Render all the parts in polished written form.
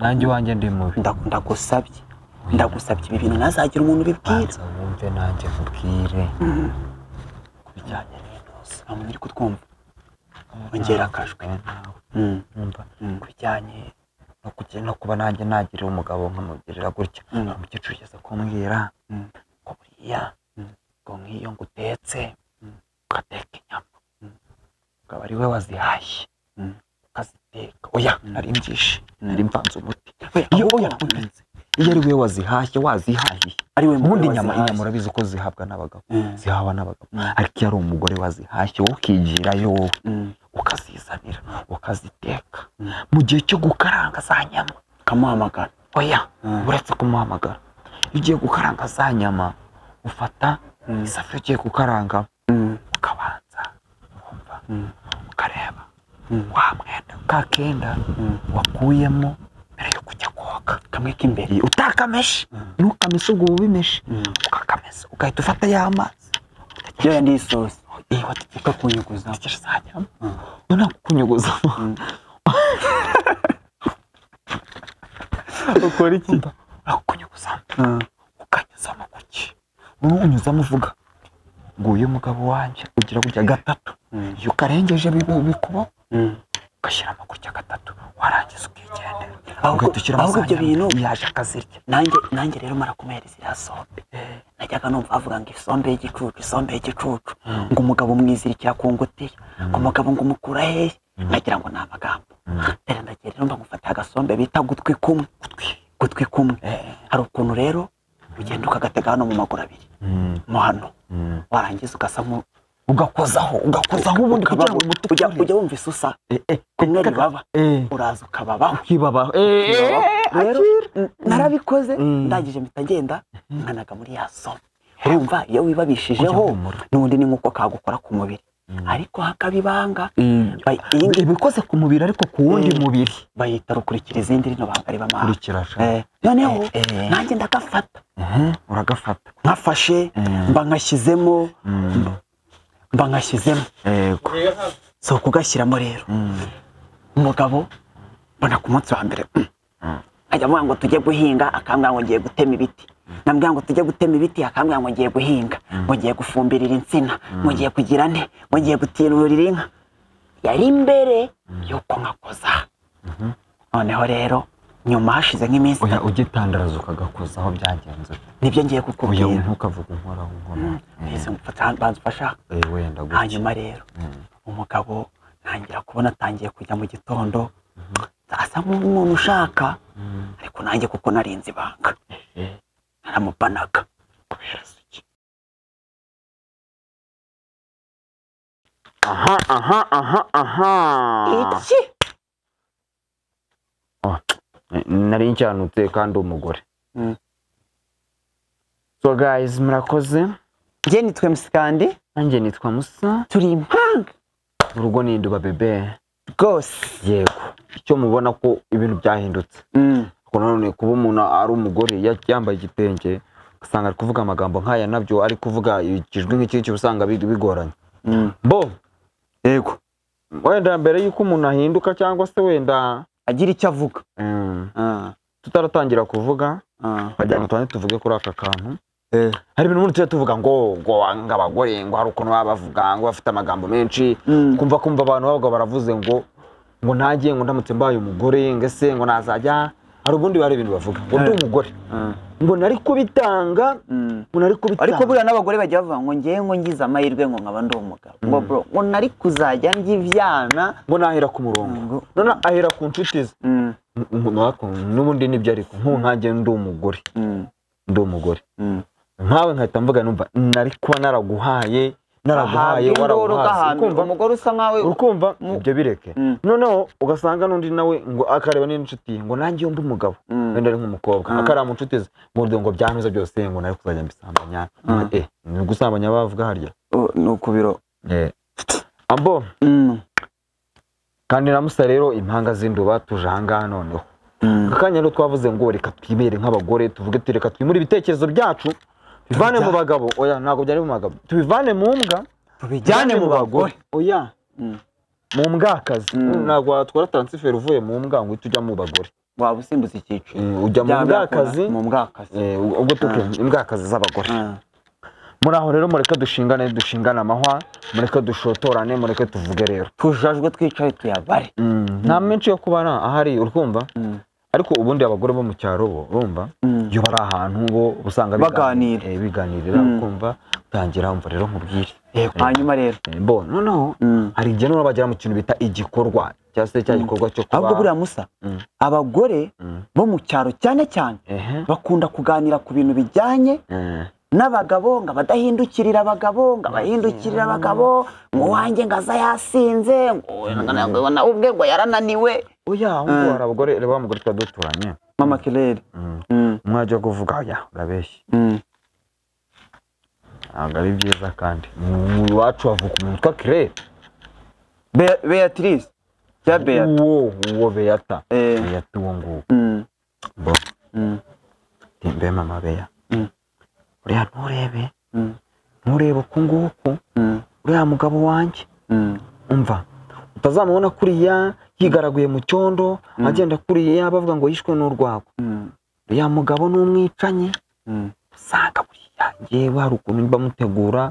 nanjye wanjye ndi mubi ndagusabye ibi bintu nazagira umuntu bibwira wumve nanjye nkubwire kubijyanye n'intuzi nta muntu uri kutwumva ongera akajwe numva kubijyanye no kuba nanjye nagirira umugabo nkamugirira gutya umukecuru ugeze kumbwira ko buriya ngo nk'iyo ngutetse ugateka inyama ukaba ari we wazihashye ukaziteka oya nari mbyishe nari mvanze umuti iyo ari we wazihashye wazihahiye ari we ubundi inyama urabizi ko zihabwa n'abagabo zihawa n'abagabo ariko iyo ari umugore wazihashye wowe ukigirayo wowe ukazizanira ukaziteka mu gihe cyo gukaranga za nyama ukamuhamagara oya uretse kumuhamagara iyo ugiye gukaranga za nyama ufata isafuriya ugiye gukaranga ukabanza wumva ukareba wa mwenda ka kenda wakuyemo mbere yo kujya koga kamwe k'imbere utakameshe ntukameshe ubwo ubimeshe ukakamesa ugahita ufata ya mazi ya ndi isosi wategeka kunyuguza za nyama none kunyuguza ukora iki akunyuguza ukanyuzamo kuki unyuzamo uvuga ngo uyu mugabo wanjye ugira gutya gatatu iyo ukarengeje bikuba ugashyiramo gutya gatatu warangiza ukigendera ugahita ushyiramo za nyama yaje akazirya nanjye rero marakumereza iriya sombe najyaga numva avuga ngo isombe y'igicucu ngo umugabo umwizirikira ku ngutiya ngo umugabo ngo umukura hehe nagira ngo ni amagambo rero ndagiye rero mba ngufata agasombe bita gutwi kumwe hari ukuntu rero ugenda ukagatega hano mu maguru abiri mo hano warangiza ugasamo ugakozaho ubundi kugira ngo umuti ujya wumva isusa kumwe ribaba uraza ukababaho rero narabikoze ndagije mpita ngenda nkanaga muri ya sombe urumva iyo wibabishijeho n'ubundi ni nk'uko kagukora ku mubiri ariko hakabibanga ibikoze ku mubiri ariko ku wundi mubiri bayita rukurikira izindi rino banga riba kurikirasha noneho nanjye ndagafata uragafata nkafashe mba nkashyizemo yego so kugashyiramo rero umugabo mbona ku munsi wa mbere ajya avuga ngo tujye guhinga akambwira ngo ngiye gutema ibiti nambwira ngo tujye gutema ibiti akambwira ngo ngiye guhinga ngo ngiye gufumbirira insina ngo ngiye kugira nte ngo ngiye gutirurira inka yari imbere yuko nkakoza noneho rero nyuma hashize nk'iminsi ugitandaraza ukagakozaho byagenze nibyo ngiye kukubwira ntukavuga inkoraho ese banza ufasha wenda gutya hanyuma rero umugabo ntangira kubona atangiye kujya mu gitondo asa nk'umuntu ushaka ariko nanjye kuko narinze ibanga naramupanaga kubera iki iki nari ncyanutse kandi umugore so guys murakoze njye nitwe Musikandi nanjye nitwa Musa turi impanga urugo n'induba bebe rwose yego icyo mubona ko ibintu byahindutse ko none kuba umuntu ari umugore yambaye igitenge usanga ari kuvuga amagambo nk'aya nabyo ari kuvuga ikijwi nk'iki usanga bigoranye bo yego wenda mbere yuko umuntu ahinduka cyangwa se wenda agira icyo avuga tutaratangira kuvuga bajya ngo tuvuge kuri aka kantu hari ibintu umuntu tuvuga ngo abagore ngo hari ukuntu baba bavuga ngo bafite amagambo menshi kumva abantu bavuga baravuze ngo ntagiye ngo ndamutse mbaye umugore ngese ngo nazajya hari ubundi bari ibintu bavuga ngo ndi umugore ngo nari kubitanga ariko buriya n'abagore bajya bavuga ngo ngiye ngo ngize amahirwe ngo nkaba ndi umugabo ngo bro ngo nari kuzajya ngivyana ngo nahera ku murongo none ahera ku nshuti ze n'ubundi nibyo ariko nkanjye ndi umugore nkawe nkahita mvuga numva nari kuba naraguhaye waraguhaye ukumva umugore usa nkawe ukumva ibyo bireke noneho ugasanga n'undi nawe ngo akareba n'inshuti ngo nanjye yo ndi umugabo wenda ari nk'umukobwa akaraba mu nshuti ze ngo byanuza byose ngo nari kuzajya mbisambanya ni gusambanya bavuga harya ni ukubiro ambo kandi na Musa rero impanga z'induba tuje ahangaha noneho akanya rero twavuze ngo reka twibere nk'abagore tuvuge reka twimure ibitekerezo byacu bivane mu bagabo oya ntago byari mu bagabo tubivane mu mbwa tubijyane mu bagore oya mu mbwakazi ntabwo watwara transfer uvuye mu mbwa ngo tujya mu bagore waba usimbuza icyiciro ujya mu mbwakazi ubwo tuke imbwakazi z'abagore muri aho rero mureke dushingane amahwa mureke dushotorane mureke tuvuge rero tujajwe twicaye tuyabare nta menshi yo kubara ahari urumva ariko ubundi abagore bo mu cyaro bo urumva iyo bari ahantu bo usanga biganirira ukumva utangira umva rero nkubwire hanyuma rero noneho hari igihe none bagera mu kintu bita igikorwa cyangwa se cya gikorwa cyo kuba ahubwo buriya Musa abagore bo mu cyaro cyane cyane bakunda kuganira ku bintu bijyanye n'abagabo ngo abadahindukirira abagabo ngo abahindukirira abagabo ngo wanjye ngaza yasinze ngo nawe ubwe ngo yarananiwe oya ahubwo hari abagore reba umugore twaduturanye mama Claire mwajya kuvuga oya urabeshye ntabwo ari byiza kandi mu iwacu havuka umuntu witwa Claire Beatrice ya Beata uwo Beata Beata uwo nguwo bo timbe mama Beya uriya nturebe uku nguku uriya mugabo wanjye umva utazamubona kuriya yigaraguye mu cyondo agenda kuriya bavuga ngo yishwe n'urwagwa uriya mugabo n'umwicanyi usanga buriya ngewe hari ukuntu mba mutegura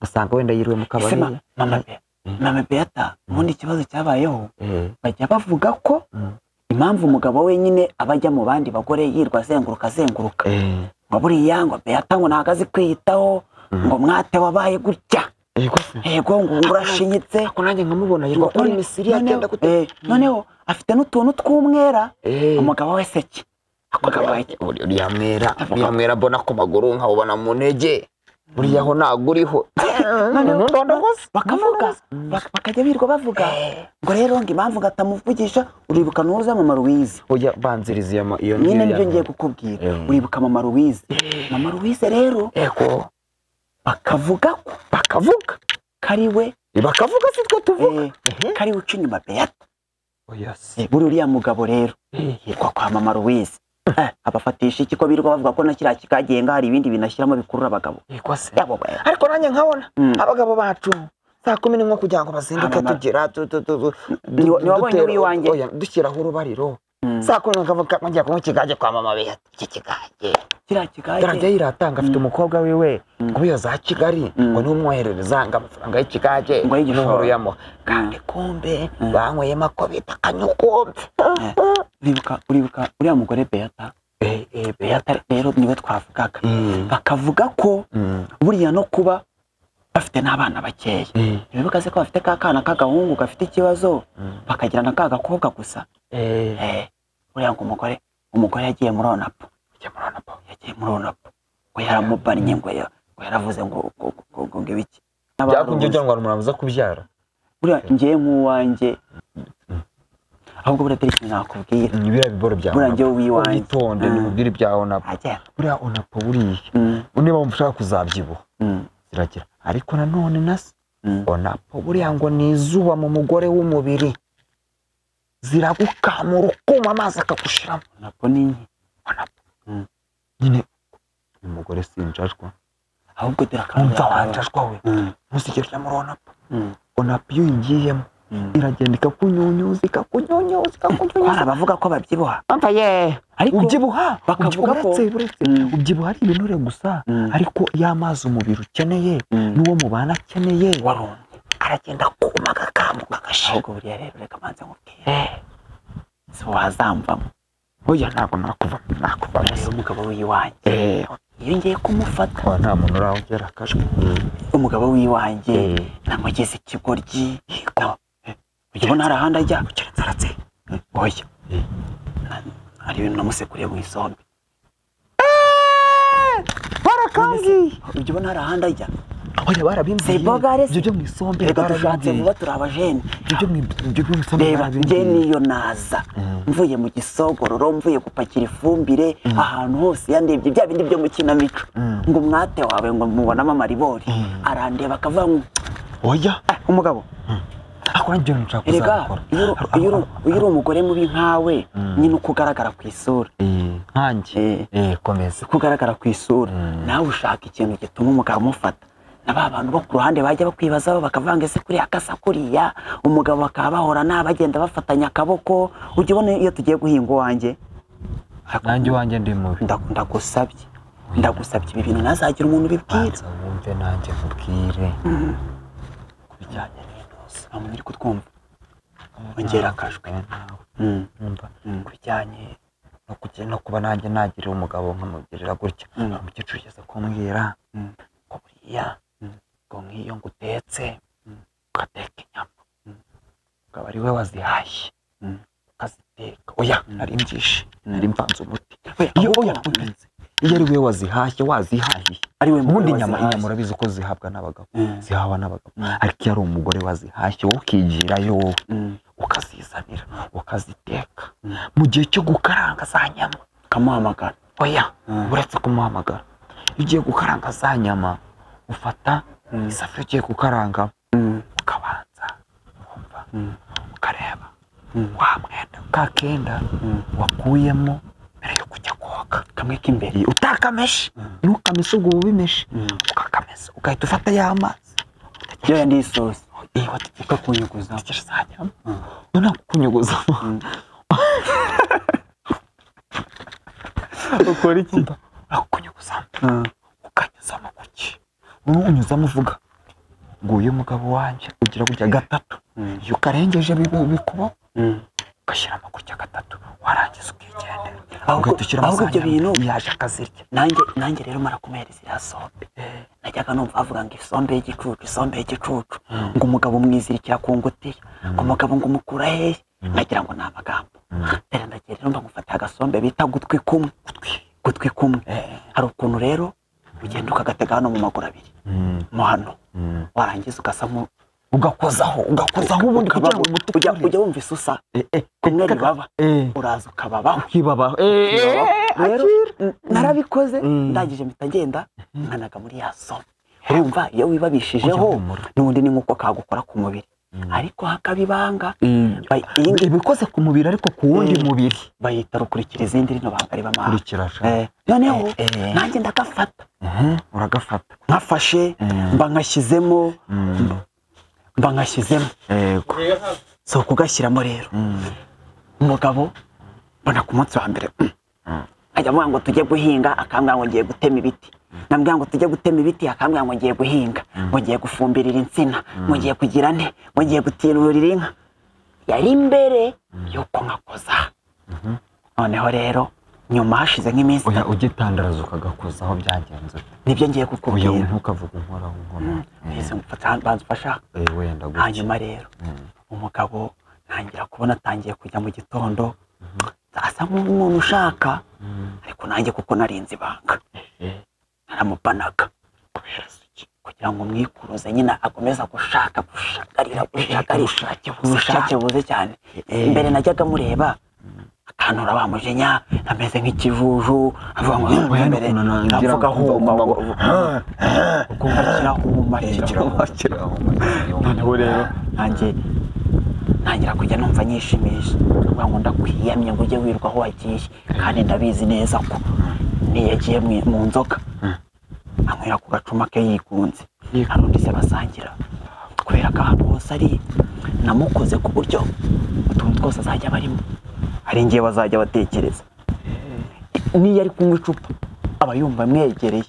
usanga wenda yiriwe mu kabari mama Beata ubundi ikibazo cyabayeho bajya bavuga ko impamvu umugabo wenyine aba ajya mu bandi bagore yirwa azenguruka ngo buriya ngo Beata ngo ntago azi kwiyitaho ngo mwate wabaye gutya yego ngo urashinyitse ko nanjye nkamubona yirwa kuri Misiri agenda gute noneho afite n'utuntu tw'umwera umugabo we seki uriya mwera mbona ku maguru nkawubona mu ntege buriya ho ntago uriho bakavuga bakajya birwa bavuga ngo rero ngo impamvu ngatamuvugisha uribuka nuza mama Louise oya banziriza iyo nyine nibyo ngiye kukubwira uribuka mama Louise rero bakavuga kariwe bakavuga si twe tuvuga kariwe uca inyuma Beata oya buri uriya mugabo rero yitwa kwa mama Louise abafatisha iki ko birwa bavuga ko na kiriya kikagenga hari ibindi binashyiramo bikurura abagabo ariko nanjye nkabona abagabo bacu saa 10 kugira ngo bazinduke tugira niwabonye wiwanjye dushyiraho urubariro saa 10 nkavuga ngiye kunywa ikigage kwa mama Beata iki kigage kiriya kigage yiratanga afite umukobwa wiwe ngo iyo za Kigali ngo n'umwoherereza ngo amafaranga y'ikigage ngo y'igishoro yamo kandi kumbe banyweye makobita kanyukumbe uribuka uriya mugore Beata rero niwe twavugaga bakavuga ko buriya no kuba bafite n'abana bakeya bibuka se ko bafite kakana k'agahungu gafite ikibazo bakagira na kagakobwa gusa uriya ngo umugore yagiye muri onapo ngo yaramubannye ngo yaravuze ngo ibiki byakunjye ugira ngo muramuza kubyara buriya ngiye nk'uwanjye ahubwo buriya tari kintu nakubwira biriya biboro byawe buriya ngewe wiwanjye witonde n'ubwire bya onapo buriya onapo buriya niba mushaka kuzabyibuha ziragira ariko nanone nasi onapo buriya ngo ni izuba mu mugore w'umubiri ziragukamura ukuma amazi akagushiramo onapo ni nyine umugore sinjajwa ahubwo umva wanjajwa we ntusigere muri onapo iyo uyigiyemo iragenda ikakunyunyuza hari abavuga ko babyibuha ariko ubyibuha bakavuga ko ubyibuha ari ibinure gusa ariko y'amazi umubiri ukeneye n'uwo mubana akeneye aragenda kuma agakamuka agashira ahubwo buriya rero reka manze nkubwire si wazamvamo oya ntabwo nakuva rero umugabo w'iwanjye iyo ngiye kumufata nta muntu uraho ugera akajwe umugabo w'iwanjye namugeze ikigoryi ubona hari ahandi ajya keretse aratse oya hari ibintu namusekuriye mu isombe barakangi ubona hari ahandi ajya oya barabimbwiye ibyo byo mu isombe reka dushatse vuba turi abajene ibyo byo mu isombe reba njye niyo naza mvuye mu gisogororo mvuye gupakira ifumbire ahantu hose yandebye bya bindi byo mu kinamico ngo umwate wawe ngo mubonamo amaribori arandeba akavuga ngo oya umugabo akwanjye nshaka kuzakora iyo uri umugore mubi nkawe nyine uko ugaragara ku isura nkanjye komeza uko ugaragara ku isura nawe ushaka ikintu gituma umugabo umufata na ba bantu bo ku ruhande bajya bakwibazaho bakavanga ese kuriya akasa kuriya umugabo bakaba bahora bagenda bafatanya akaboko ujya ubona iyo tugiye guhinga uwanjye nanjye wanjye ndi mubi. ndagusabye ibi bintu nazagira umuntu bibwira. Wumve nanjye nkubwire kubijyanye n'intuza. nta muntu uri kutwumva. ongera akajwe. Numva kubijyanye no kuba nanjye nagirira umugabo nkamugirira gutya. Umukecuru ugeze kumbwira ko buriya ngo nk'iyo ngutetse ugateka inyama ukaba ari we wazihashye ukaziteka. Oya nari mbyishe, nari mvanze umuti. Iyo ari we wazihashye wazihahiye ari we ubundi inyama urabizi ko zihabwa n'abagabo, zihawa n'abagabo. Ariko iyo ari umugore wazihashye wowe ukigirayo wowe ukazizanira ukaziteka mu gihe cyo gukaranga za nyama ukamuhamagara. Oya uretse kumuhamagara, iyo ugiye gukaranga za nyama ufata isafuriya ugiye gukaranga ukabanza wumva ukareba wa mwenda ka kenda wakuyemo mbere yo kujya koga kamwe k'imbere utakameshe. Ntukameshe ubwo ubimeshe ukakamesa ugahita ufata ya mazi yo yandi isosi ukakunyuguza za nyama. None kunyuguzamo ukora iki? akunyuguzamo ukanyuzamo kuki unyuzamo uvuga ngo uyu mugabo wanjye ugira gutya gatatu. Iyo ukarengeje bikuba ugashyiramo gutya gatatu warangiza ukigendera. Ugahita ushyiramo za nyama yaje akazirya. nanjye rero mara kumuhereza iriya sombe najyaga numva avuga ngo isombe y'igicucu ngo umugabo umwizirikira ku ngutiya ngo umugabo ngo umukura hehe. nagira ngo ni amagambo. rero ndagiye rero ngufata agasombe bita gutwi kumwe. hari ukuntu rero ugenda ukagatega hano mu maguru abiri mo hano warangiza ugasamo ugakozaho ubundi kugira ngo umuti ujya wumva isusa kumwe ribaba uraza ukababaho rero narabikoze ndagije mpita ngenda nkanaga muri ya sombe. urumva iyo wibabishijeho n'ubundi ni nkuko kagukora ku mubiri ariko hakabibanga ibikoze ku mubiri ariko ku wundi mubiri bayita rukurikira izindi rino banga riba kurikirasha. noneho nanjye ndagafata uragafata nkafashe mba nkashyizemo yego so kugashyiramo rero umugabo mbona ku munsi wa mbere ajya avuga ngo tujye guhinga akambwira ngo ngiye gutema ibiti. nambwira ngo tujye gutema ibiti akambwira ngo ngiye guhinga, ngo ngiye gufumbirira insina, ngo ngiye kugira nte, ngo ngiye gutirurira inka. yari imbere yuko nkakoza. noneho rero nyuma hashize nk'iminsi ugitandaraza ukagakoza aho byagenze nibyo ngiye kukubwira. ntukavuga inkoraho nkono ese banzufasha. wenda gutya. hanyuma rero umugabo ntangira kubona atangiye kujya mu gitondo asa nk'umuntu ushaka, ariko nanjye kuko narinze ibanga naramupanaga kugira ngo mwikuruze nyine akomeza gushagarira ubushake buze cyane. mbere najyaga mureba akanura bamujenya ameze nk'ikijuju avuga ngo mbere avuga huma ukumva kirahuma. noneho rero nanjye ntangira kujya numva nyishimisha avuga ngo ndakwiyamye ngo ujye wirwa aho wagiye, kandi ndabizi neza ko niyagiye mu nzoga anywera ku gacuma ke yigunze hari undi se basangira, kubera ko ahantu hose ari namukoze ku buryo utuntu twose azajya barimo hari ngiye bazajya batekereza. niyo ari kunywa icupa aba yumva mwegereye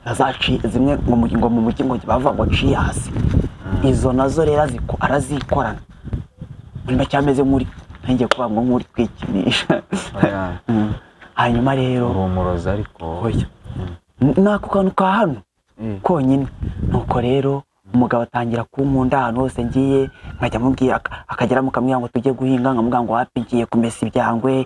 azaci zimwe ngo mu mujyi ngo bava ngo ciye hasi, izo nazo rero arazikorana nyuma cyameze muri ngiye kuba ngo muri kwikinisha. hanyuma rero umuroza ariko nako kantu ka hano konyine. nuko rero umugabo atangira kunkunda ahantu hose ngiye nkajya mubwira akagera mukamwira ngo tujye guhinga, nkamubwira ngo wapi ngiye kumesa ibyangwe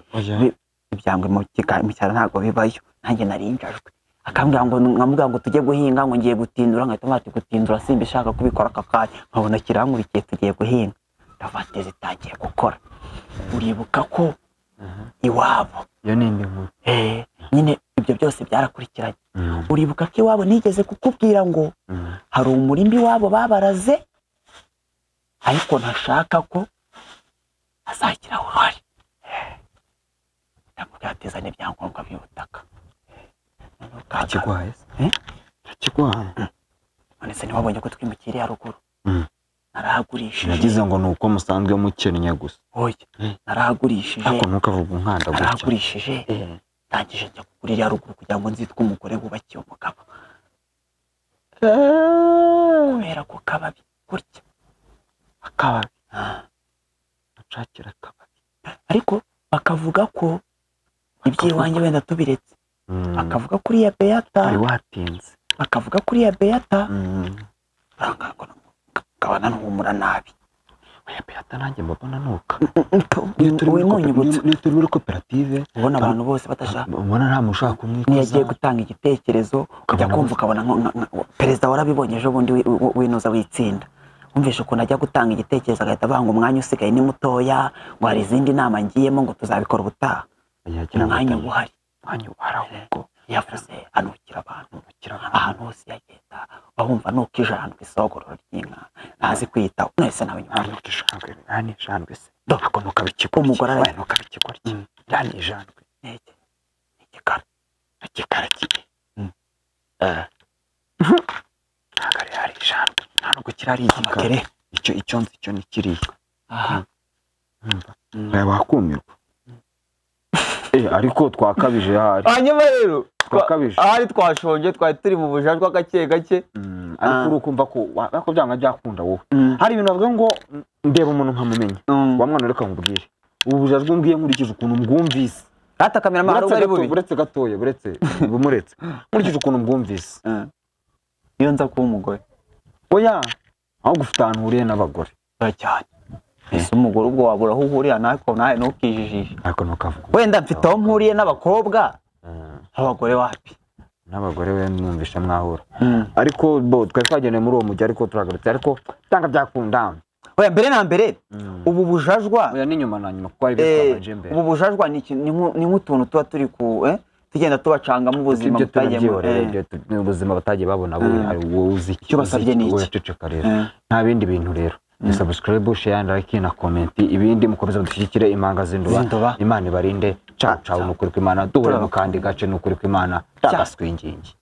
mu cyaro ntabwo bibayo, nanjye narinjajwe. akambwira ngo nkamubwira ngo tujye guhinga, ngo ngiye gutindura, nkahita mwati gutindura simba ishaka kubikora aka kanya, nkabona kirankurikiye tugiye guhinga. ndafate zitangiye gukora. uribuka ko iwabo iyo nindi nkuru nyine ibyo byose byarakurikiranye. uribuka ko iwabo nigeze kukubwira ngo hari umurimbi wabo babaraze, ariko ntashaka ko azagira uruhare. ndamubwateza n'ibyangombwa by'ubutaka. akigwaye none se ntiwabonye ko twimukiriye haruguru? narahagurishije. nagize ngo nuko musanzwe mukennye gusa. oya narahagurishije. ariko ntukavuga unkanda gutya. narahagurishije ndangije njya kugurira ruguru kugira ngo nzitwe umugore wubakiye umugabo kubera ko kababi gutya akababi nshakira akababi ariko bakavuga ko iby'iwanjye wenda tubiretse bakavuga kuri ya Beata ari watinze bakavuga kuri ya Beata rangango kabana n'umura nabi oya Beata nanjye mbona nuka ni turi muri koperative ubona abantu bose batashaka ubona nta mushaka kumwikoza niyagiye gutanga igitekerezo kujya kumva ukabona perezida warabibonye ejo bundi winuza witsinda umvishe ukuntu ajya gutanga igitekerezo agahita avuga ngo umwanya usigaye ni mutoya ngo hari izindi nama ngiyemo ngo tuzabikora ubutaha umwanya ubuhari ahubwo yavuze anukira abantu ahantu hose yagenda bahumva nuko ijana isogororo ry'inka ntazi kwita unese nawe nyuma nukishangwe nani jandwe se ndako nukabikiko umugore ari nukabikiko yani ijandwe neke ikikara kiye nagari hari ijandwe ntabwo kirari igikare icyo nzi cyo ni kiriya bakumirwa ariko twakabije hari hanyuma rero twakabije ahari twashonje twari turi mu bujajwa gake gake ariko urukumva ko byanga byakunda wowe hari ibintu bavuga ngo ndeba umuntu nkamumenya wa mwana reka nkubwire ubu bujajwe mbwiye nkurikije ukuntu mbwumvise rata kamera maharo bari bubi buretse gatoye bumuretse nkurikije ukuntu mbwumvise iyo nza kuba umugore oya aho gufite ahantu uhuriye n'abagore cyane ese umugore ubwo wabura aho uhuriye nako nawe ntukijijishe ariko ntukavuga wenda mfite aho mpuriye n'abakobwa abagore wapi n'abagore we mwumvisha mwahura ariko bo twari twageneye muri uwo mujyi ariko turagarutse ariko cyangwa byakunda oya mbere na mbere ubu bujajwa oya n'inyuma na nyuma kuko ari bitwaje mbere ubu bujajwa ni nk'utuntu tuba turi ku tugenda tubacangamo ubuzima ni ubuzima batagiye babona wowe uzi icyo basabye ni iki ceceka rero nta bindi bintu rero ni subscribe share like na comment ibindi mukomeza dushyikire impanga zinduba imana ibarinde ciao ciao nukuri kw'Imana duhure mu kandi gace nukuri kw'Imana tagaswingingi